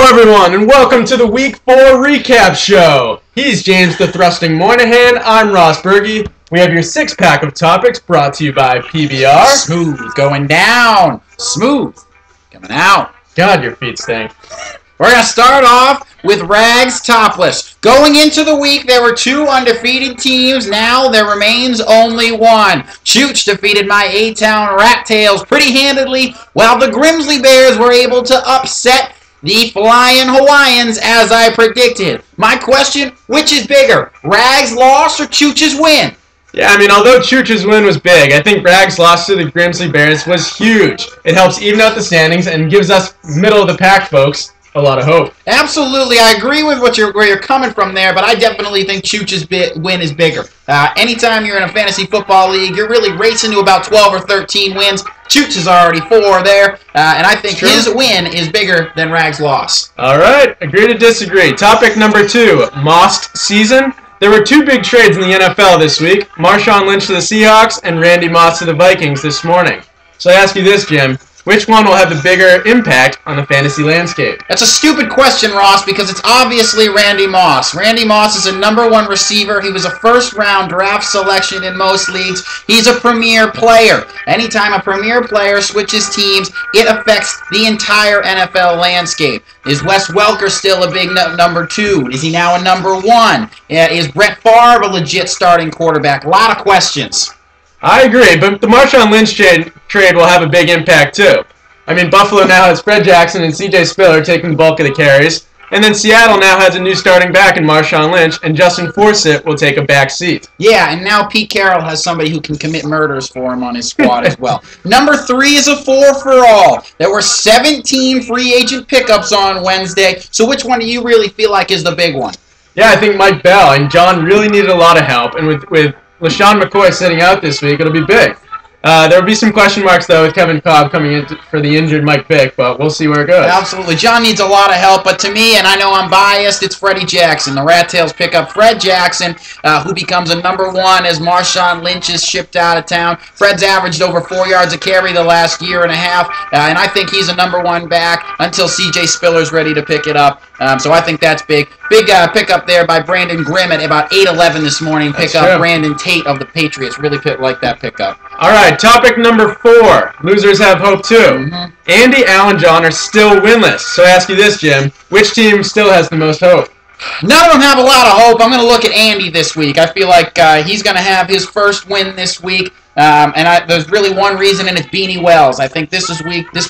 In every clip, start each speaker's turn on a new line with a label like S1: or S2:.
S1: everyone, and welcome to the Week 4 Recap Show. He's James the Thrusting Moynihan. I'm Ross Berge. We have your six-pack of topics brought to you by PBR.
S2: Smooth going down. Smooth coming out.
S1: God, your feet stink.
S2: We're going to start off with Rags Topless. Going into the week, there were two undefeated teams. Now there remains only one. Chooch defeated my A-Town Rat Tails pretty handedly, while the Grimsley Bears were able to upset the Flying Hawaiians as I predicted. My question, which is bigger, Rags' loss or Chooch's win?
S1: Yeah, I mean, although Chooch's win was big, I think Rags' loss to the Grimsley Bears was huge. It helps even out the standings and gives us middle-of-the-pack folks a lot of hope.
S2: Absolutely, I agree with where you're coming from there, but I definitely think Chooch's win is bigger. Anytime you're in a fantasy football league, you're really racing to about 12 or 13 wins. Chooch is already 4 there, and I think his win is bigger than Rags' loss.
S1: All right, agree to disagree. Topic number 2, Most season. There were two big trades in the NFL this week, Marshawn Lynch to the Seahawks and Randy Moss to the Vikings this morning. So I ask you this, Jim. Which one will have the bigger impact on the fantasy landscape?
S2: That's a stupid question, Ross, because it's obviously Randy Moss. Randy Moss is a #1 receiver. He was a first-round draft selection in most leagues. He's a premier player. Anytime a premier player switches teams, it affects the entire NFL landscape. Is Wes Welker still a big #2? Is he now a #1? Is Brett Favre a legit starting quarterback? A lot of questions.
S1: I agree, but the Marshawn Lynch trade will have a big impact too. I mean, Buffalo now has Fred Jackson and C.J. Spiller taking the bulk of the carries, and then Seattle now has a new starting back in Marshawn Lynch, and Justin Forsett will take a back seat.
S2: Yeah, and now Pete Carroll has somebody who can commit murders for him on his squad as well. Number 3 is a 4-for-all. There were 17 free agent pickups on Wednesday, so which one do you really feel like is the big one?
S1: Yeah, I think Mike Bell, and John really needed a lot of help, and with LaShawn McCoy sitting out this week, it'll be big. There will be some question marks, though, with Kevin Cobb coming in for the injured Mike Vick, but we'll see where it goes.
S2: Absolutely. John needs a lot of help, but to me, and I know I'm biased, it's Freddie Jackson. The Rat Tails pick up Fred Jackson, who becomes a #1 as Marshawn Lynch is shipped out of town. Fred's averaged over 4 yards a carry the last year and a half, and I think he's a #1 back until C.J. Spiller's ready to pick it up. So I think that's big. Big pickup there by Brandon Grimm at about 8:11 this morning. Pick up Brandon Tate of the Patriots. Really like that pickup.
S1: All right, topic number 4. Losers have hope too. Andy Allen John are still winless. So I ask you this, Jim. Which team still has the most hope?
S2: None of them have a lot of hope. I'm going to look at Andy this week. I feel like he's going to have his first win this week. There's really one reason, and it's Beanie Wells. I think this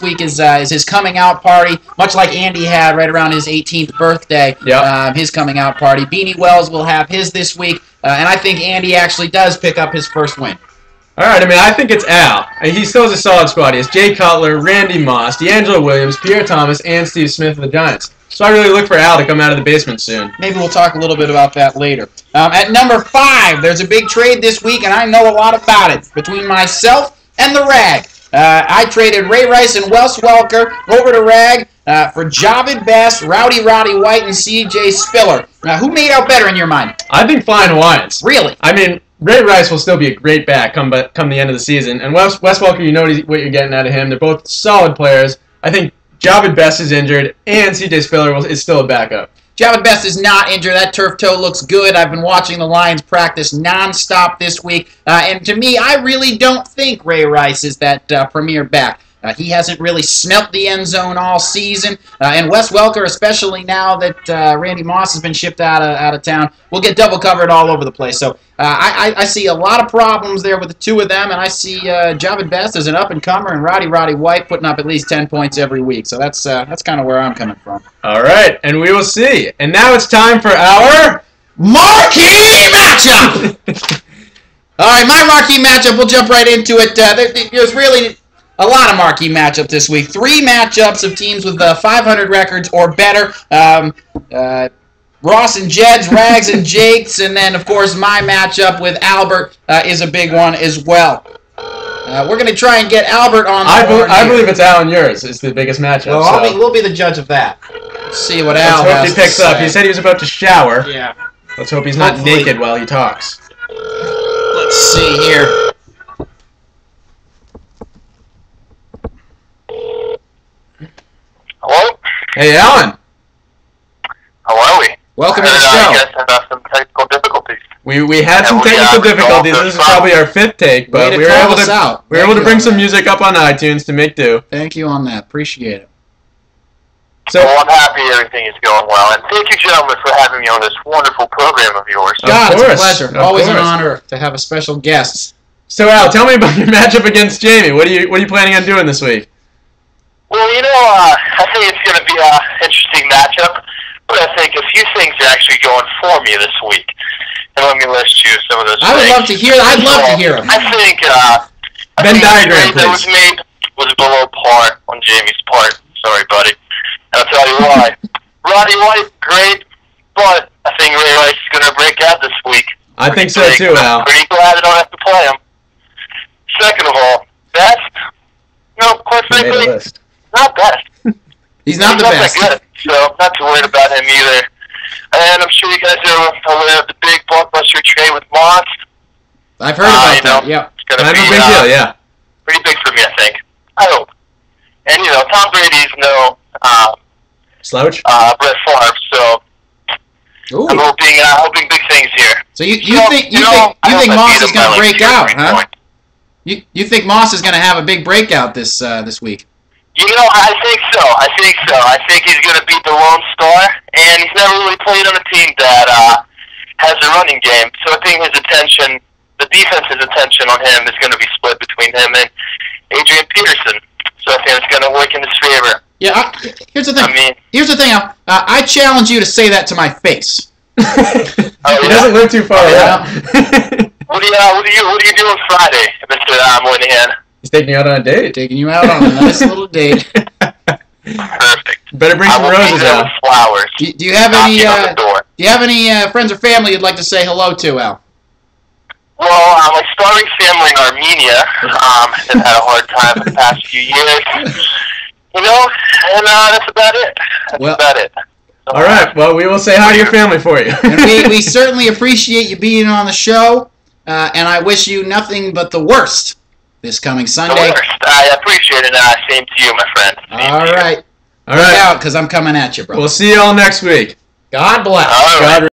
S2: week is his coming out party, much like Andy had right around his 18th birthday.
S1: Yep.
S2: His coming out party. Beanie Wells will have his this week, and I think Andy actually does pick up his first win.
S1: All right, I mean, I think it's Al. He still has a solid squad. He has Jay Cutler, Randy Moss, D'Angelo Williams, Pierre Thomas, and Steve Smith of the Giants. So I really look for Al to come out of the basement soon.
S2: Maybe we'll talk a little bit about that later. At number 5, there's a big trade this week, and I know a lot about it, between myself and the Rag. I traded Ray Rice and Wes Welker over to Rag for Javid Best, Rowdy White, and C.J. Spiller. Who made out better in your mind?
S1: I think Flying Hawaiians.
S2: Really?
S1: I mean, Ray Rice will still be a great back come the end of the season. And Wes Welker, you know what you're getting out of him. They're both solid players. I think Javid Best is injured, and C.J. Spiller is still a backup.
S2: Javid Best is not injured. That turf toe looks good. I've been watching the Lions practice nonstop this week. And to me, I really don't think Ray Rice is that premier back. He hasn't really smelt the end zone all season. And Wes Welker, especially now that Randy Moss has been shipped out of town, will get double covered all over the place. So I see a lot of problems there with the two of them, and I see Javid Best as an up-and-comer and Rowdy White putting up at least 10 points every week. So that's kind of where I'm coming from.
S1: All right, and we will see. And now it's time for our
S2: marquee matchup! All right, my marquee matchup, we'll jump right into it. There's really a lot of marquee matchup this week. 3 matchups of teams with 500 records or better. Ross and Jed's, Rags and Jake's, and then, of course, my matchup with Albert is a big one as well. We're going to try and get Albert on the board.
S1: I believe it's Al and yours. It's the biggest matchup.
S2: Well, we'll be the judge of that. Let's see what Al has to say.
S1: Let's hope he picks up. He said he was about to shower.
S2: Yeah.
S1: Let's hope he's not naked while he talks.
S2: Let's see here.
S3: Hello?
S1: Hey, Alan.
S2: welcome to the show.
S3: You guys have some technical difficulties.
S1: We had some technical difficulties. This is probably our 5th take, but we were able to bring some music up on iTunes to make do.
S2: Thank you on that. Appreciate it.
S1: So,
S3: well, I'm happy everything is going well, and thank you, gentlemen, for having me on this wonderful program of yours.
S2: God, it's a
S1: course,
S2: pleasure.
S1: of
S2: Always an
S1: course.
S2: honor to have a special guest.
S1: So Al, tell me about your matchup against Jamie. What are you planning on doing this week?
S3: Well, I think it's going to be an interesting matchup, but I think a few things are actually going for me this week. And let me list you some of those
S2: I would
S3: things.
S2: love to hear. I'd love to hear them.
S3: I think
S1: Venn
S3: the
S1: diagram,
S3: trade that was
S1: please.
S3: made was below par on Jamie's part. Sorry, buddy. And I'll tell you why. Roddy White, great, but I think Ray Rice is going to break out this week.
S1: I think so too, Al.
S3: Pretty glad I don't have to play him. Second of all, best, quite
S1: He made a
S3: frankly,
S1: list.
S3: not best.
S2: He's not the
S3: He's
S2: best.
S3: that good, so not too worried about him either. And I'm sure you guys are aware of the big blockbuster trade with Moss.
S2: I've heard about that. Yeah.
S3: It's going to
S1: Kind
S3: be
S1: of a big deal, yeah.
S3: pretty big for me, I think. I hope. And, Tom Brady's no
S1: Slouch?
S3: Brett Favre, so
S2: Ooh.
S3: I'm hoping big things here.
S2: So you
S3: So,
S2: think
S3: I hope I
S2: Moss
S3: beat
S2: is
S3: him
S2: going
S3: by
S2: to
S3: like
S2: break
S3: 2 or
S2: out,
S3: 3
S2: huh?
S3: points.
S2: You think Moss is going to have a big breakout this week?
S3: I think so. I think he's going to beat the Lone Star, and he's never really played on a team that has a running game. So I think the defense's attention on him is going to be split between him and Adrian Peterson. So I think it's going to work in his favor.
S2: Yeah. Here's the thing.
S3: I mean,
S2: Here's the thing. Al. I challenge you to say that to my face.
S1: He doesn't live too far away.
S3: What do you do on Friday, Mr. Moynihan?
S1: He's taking you out on a date.
S2: Taking you out on a nice little date.
S3: Perfect.
S1: Better bring
S3: I
S1: some
S3: will be
S1: roses
S3: there
S1: out.
S3: with flowers.
S2: Do you have any?
S3: Knocking on the door.
S2: Do you have any friends or family you'd like to say hello to, Al?
S3: Well, my starving family in Armenia has had a hard time for the past few years. And that's about it. That's about it. So,
S1: All right. Well, we will say hi to your family for you.
S2: And we certainly appreciate you being on the show, and I wish you nothing but the worst this coming
S3: The
S2: Sunday.
S3: worst. I appreciate it. Same to you, my friend. Same
S2: All
S3: to you.
S2: right.
S1: All
S2: Look
S1: right.
S2: out, because I'm coming at you, bro.
S1: We'll see you all next week.
S2: God bless.
S3: All right.
S1: God